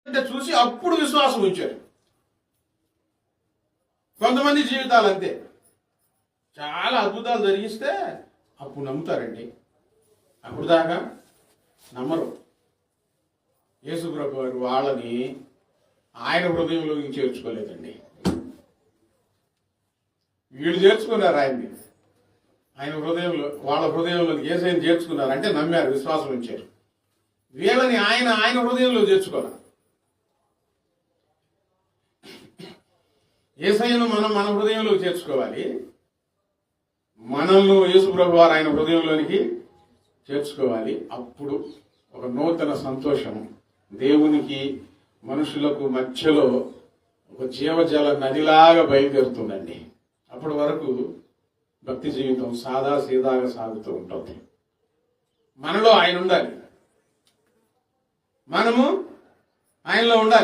అంటే చూసి అప్పుడు విశ్వాసం ఉంచారు. కొంతమంది జీవితాలు అంతే, చాలా అద్భుతాలు జరిగిస్తే అప్పుడు నమ్ముతారండి, అప్పుడు దాకా నమ్మరు. యేసుప్రభు వారు వాళ్ళని ఆయన హృదయంలోకి చేర్చుకోలేదండి. వీళ్ళు చేర్చుకున్నారు ఆయన్ని, ఆయన హృదయంలో, వాళ్ళ హృదయంలోకి యేసయ్యను చేర్చుకున్నారు అంటే నమ్మారు, విశ్వాసం ఉంచారు. వీళ్ళని ఆయన హృదయంలో చేర్చుకోవాలి. యేసయ్యను మన హృదయంలోకి చేర్చుకోవాలి. మనల్ని యేసుప్రభు వారు ఆయన హృదయంలోనికి చేర్చుకోవాలి. అప్పుడు ఒక నూతన సంతోషం దేవునికి మనుషులకు మధ్యలో ఒక జీవజల నదిలాగా బయలుదేరుతుందండి. అప్పటి వరకు భక్తి జీవితం సాదా సీదాగా సాగుతూ ఉంటుంది. మనలో ఆయన ఉండాలి, మనము ఆయనలో ఉండాలి.